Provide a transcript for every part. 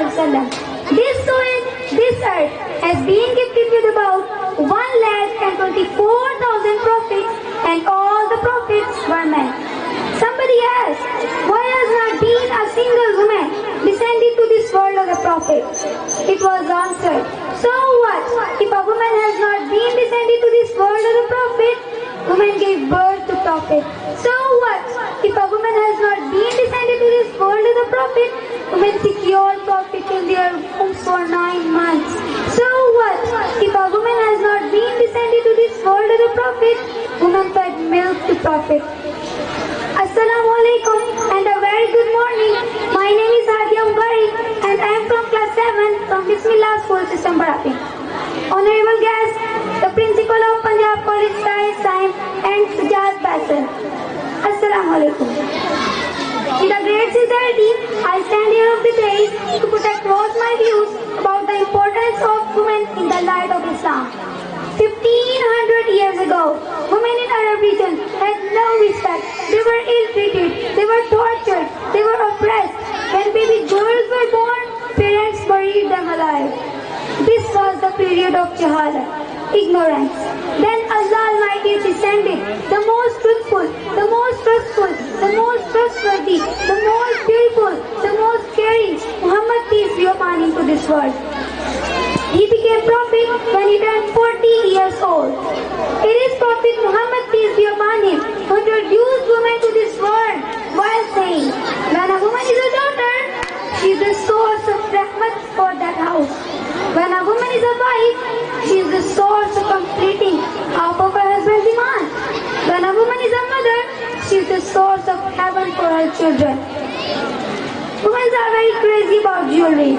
wasallam. This soil, this earth has been gifted with about 1,24,000 prophets, and all the prophets were men. Somebody asked, why has not been a single woman descended to this world as a prophet? It was answered, so what? If a woman has not been descended to this world as a prophet, woman gave birth to prophet. So what? If a woman has not been descended to this world as a prophet, women secured prophet in their wombs for 9 months. So what? If a woman has not been descended to this world as a prophet, woman fed milk to prophet. Assalamu alaikum and a very good morning. My name is Hadia Mubarak and I am from class 7 from Bismillah School System Barapi. Honorable guests, the principal of Punjab College Tahir Saim and Sujat Bassel. Assalamu alaikum. With a great sincerity, I stand here of the day to put across my views about the importance of women in the light of Islam. 1500 years ago, women in Arab region had no respect. They were ill-treated, they were tortured, they were oppressed. When baby girls were born, parents buried them alive. This was the period of jahalat, ignorance. Then Allah Almighty descended, the most truthful, the most trustful, the most trustworthy, the most beautiful, the most caring, Muhammad peace be upon him, to this world. He became prophet when he turned 40 years old. It is Prophet Muhammad peace be upon him who introduced women to this world while saying, when a woman is a daughter, she is the source of rahmat for that house. When a woman is a wife, she is the source of completing half of her husband's demand. When a woman is a mother, she is the source of heaven for her children. Women are very crazy about jewelry.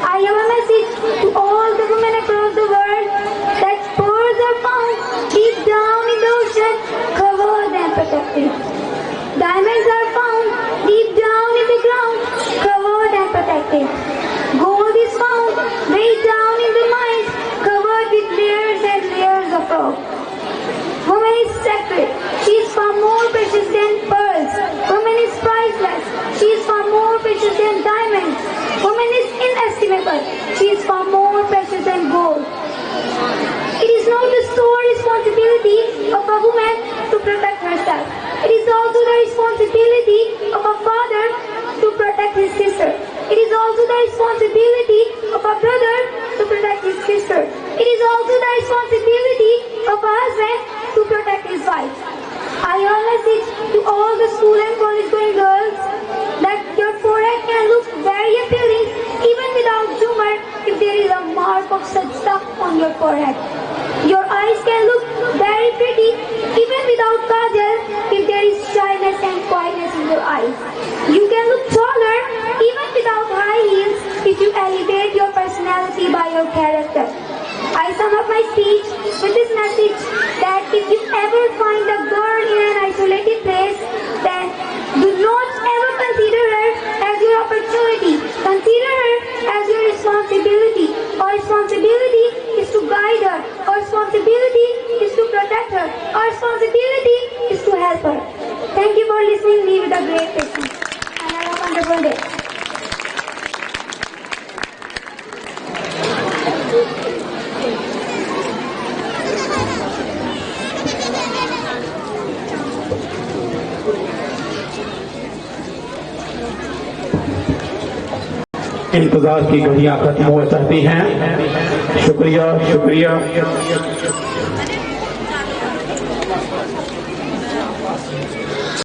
I have a message to all the women across the world that pearls are found deep down in the ocean, covered and protected. Diamonds are found deep down in the ground, covered and protected. Gold is found way down in the mines, covered with layers and layers of rock. Woman is sacred. She is far more precious than pearls. Woman is priceless. She is far more precious than diamonds. Woman is inestimable. She is far more precious than gold. It is not the sole responsibility of a woman to protect herself. It is also the responsibility of a father to protect his sister. It is also the responsibility of a brother to protect his sister. It is also the responsibility of a husband to protect his wife. I have a message to all the school and college going girls that your forehead can look very appealing even without humor if there is a mark of such stuff on your forehead. Your eyes can look very pretty even without kajal if there is shyness and quietness in your eyes. You can look taller even without high heels if you elevate your personality by your character. I sum up my speech with this message that if you ever find a girl in an isolated place, then do not ever consider her as your opportunity. Consider her as your responsibility. Our responsibility is to guide her. Our responsibility is to protect her. Our responsibility is to help her. Thank you for listening to me with a great patience. And have a wonderful day. इंतजार की घड़ियां खत्म हो जाती हैं। शुक्रिया शुक्रिया।